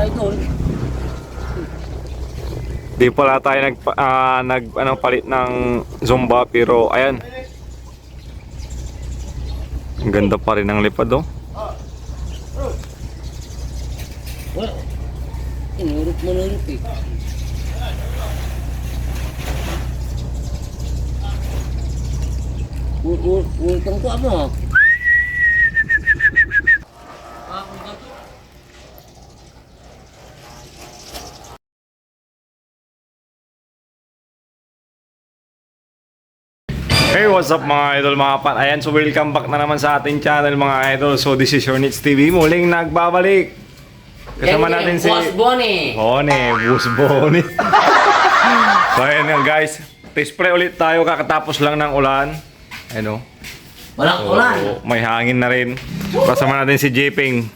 ka-idol. Di pala tayo palit ng Zumba, pero ayan. Ang ganda pa rin ng lipad, oh. Wala. Inurot mo na rin, eh. Ultang ko mo. Hey, what's up mga idol, mga pan? Ayan, so welcome back na naman sa ating channel mga idol. So this is your Nits TV, muling nagbabalik. Kasama natin si Boss Bonnie. Boss Bonnie. So ayan nga guys, test play ulit tayo kakatapos lang ng ulan. Ayun, Walang ulan. may hangin na rin. Kasama natin si Jeping.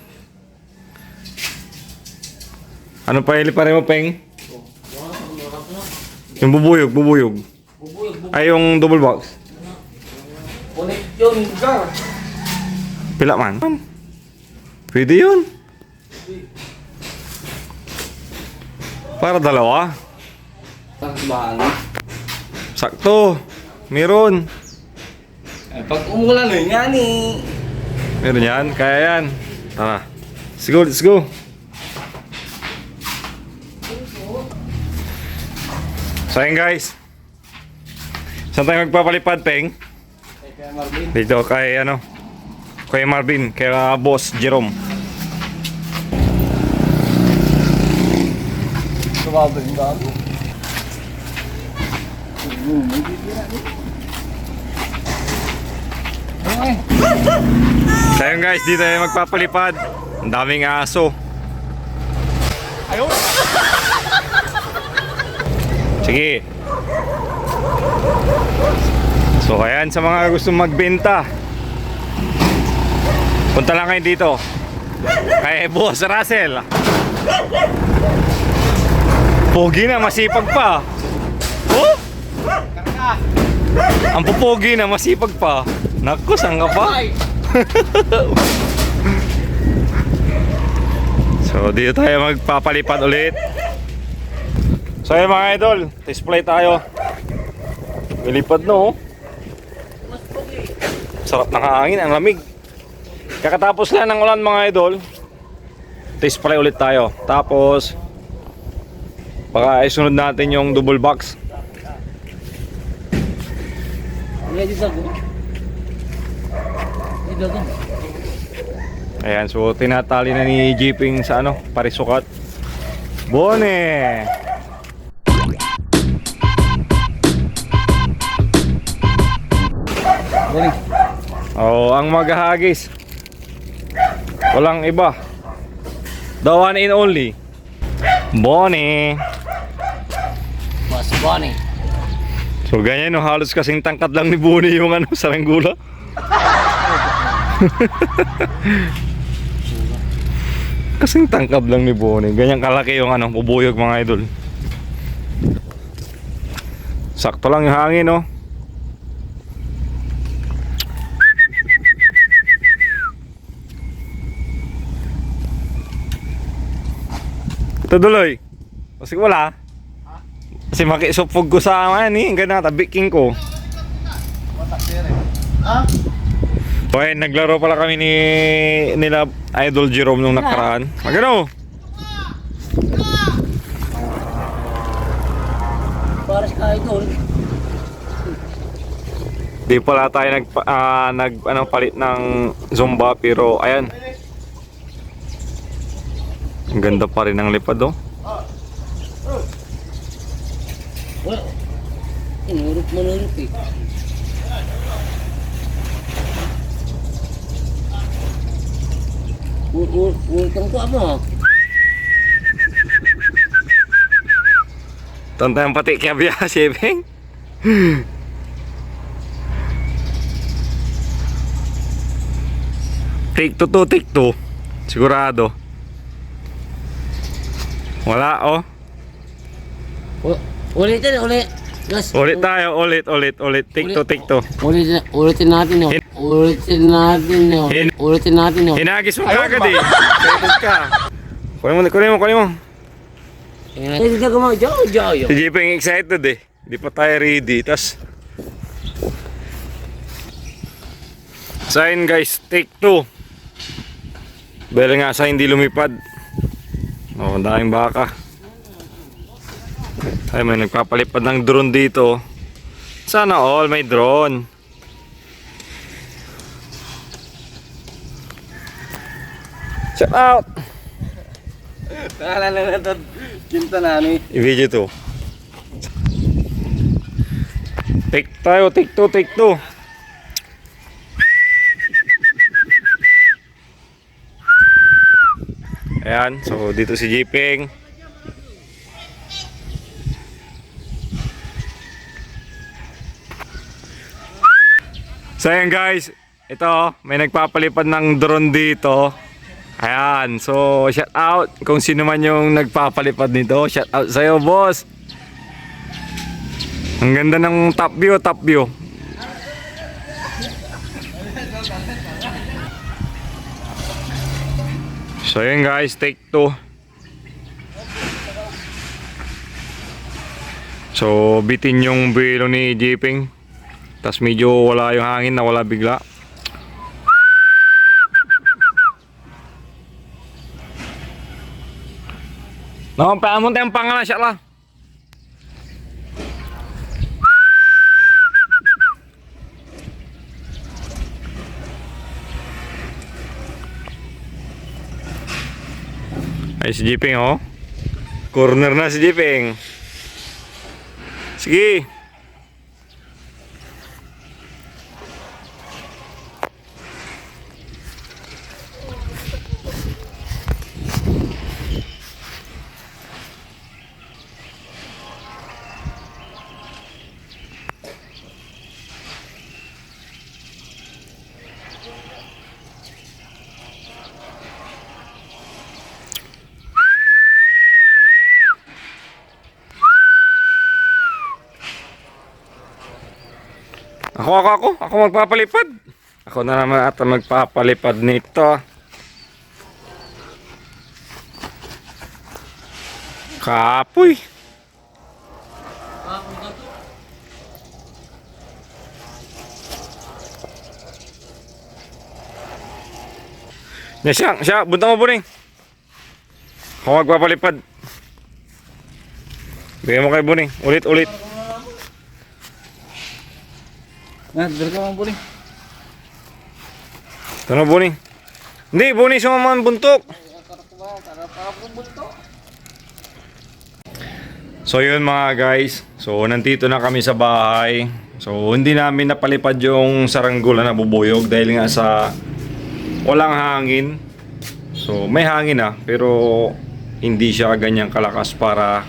Ano pa iliparin mo, Peng? Yung bubuyog. Ay, yung double box. Ulit yun, sir. Pila man? Pwede yun. Para dalawa. Takbaan. Sakto. Meron. Pag umulan na yan eh. Meron yan. Kaya yan. Tara. Let's go. So yun guys. Saan tayo magpapalipad, Peng? Dito kay kay Marvin, kay Boss Jerome. Sumabay yung bago. So yun guys, dito tayo magpapalipad. Ang daming aso. Ayun. Sige. So ayan, sa mga gusto magbenta, punta lang kayo dito kay Boss Russell. Pogi na, masipag pa. Oh? Ang pupogi na, masipag pa. Naku, saan ka pa? So dito tayo magpapalipad ulit. So ayan mga idol, display tayo. Ilipad no. Sarap ng hangin, ang lamig. Kakatapos lang ng ulan mga idol. Display ulit tayo. Tapos baka isunod natin yung double box. Ayan, so tinatali na ni Jeeping sa parisukat. Bone! Oh, ang maghahagis. Walang iba. The one and only. Bonnie. Boss Bonnie. So ganyan no, halos kasing tangkad lang ni Bonnie yung saranggula. Kasing tangkad lang ni Bonnie. Ganyan kalaki yung bubuyog mga idol. Sakto lang yung hangin no. Tuduloy. Kasi wala. Kasi makisupog ko sa ang ganda tabiking ko. Okay, naglaro pala kami nila Idol Jerome nung nakaraan. Magano? Pares ka-idol. Di pala tayo palit ng Zumba, pero ayan. Ang ganda pa rin ng lipad, oh. Wala. Inurot mo na rin, eh. Ultang ko mo. Tantang pati kaya biya, Sheping. Take two. Sigurado. Wala, oh. Ulitin. Yes. Ulit tayo, ulit. Take two. Ulitin natin yun. Ulitin natin yun. Hinagis mo kagad eh. Excited ka. Kunin mo. Hindi ka gumawa. Joyo. Si Jipeng excited eh. Hindi pa tayo ready. Tas sign guys, take 2. Bele nga sa hindi lumipad. Oh, daming baka. Ay, may nagpapalipad ng drone dito. Sana all may drone. Shout out. Naalala na ito. Kinta na ano eh. I-video to. Take 2. Ayan, so dito si Jipeng. So ayan guys, ito may nagpapalipad ng drone dito. Ayan, so shout out kung sino man yung nagpapalipad nito. Shout out sa'yo, boss. Ang ganda ng top view. So ayan guys, take 2. So bitin yung buwelo ni Jipeng. Tas medyo wala yung hangin, nawala bigla. Nakampiamon tayong pangalan siya lah. Ay si Jipeng oh. Corner na si Jipeng. Sige. Ako magpapalipad. Ako na naman ata magpapalipad nito. Kapoy. Siya, buntang mo Buning. Ako magpapalipad. Bigay mo kay Buning, ulit. Dali ka mga Buning. Ito na Buning. Hindi, Buning sumaman buntok. So yun mga guys. So nandito na kami sa bahay. So hindi namin napalipad yung saranggola na bubuyog dahil nga sa walang hangin. So may hangin pero hindi siya ganyang kalakas para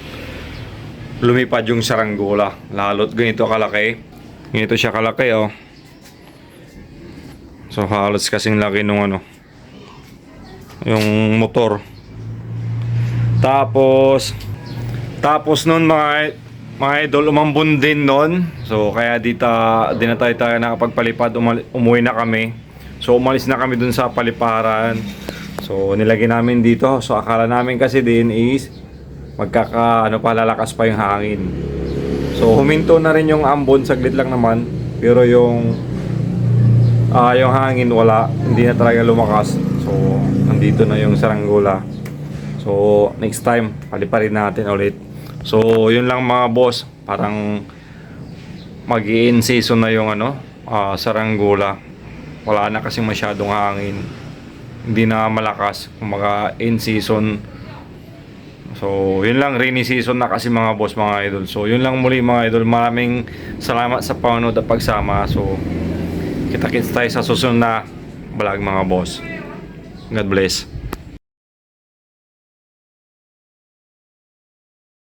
lumipad yung saranggola. Lalo't ganito kalaki. Ganito siya kalaki oh. So halos kasing laki nung yung motor. Tapos nun mga idol, umambon din nun. So kaya di na tayo nakapagpalipad, umuwi na kami. So umalis na kami dun sa paliparan. So nilagay namin dito. So akala namin kasi din is lalakas pa yung hangin. So huminto na rin yung ambon, saglit lang naman. Pero yung hangin wala, hindi na talaga lumakas. So nandito na yung saranggola. So next time paliparin natin ulit. So yun lang mga boss, parang mag-i-in season na yung saranggola. Wala na kasing masyadong hangin, hindi na malakas, kumaga in season. So yun lang, rainy season na kasi mga boss, mga idol. So yun lang muli mga idol, maraming salamat sa panonood at pagsama. So kita-kits tayo sa susunod na vlog mga boss. God bless.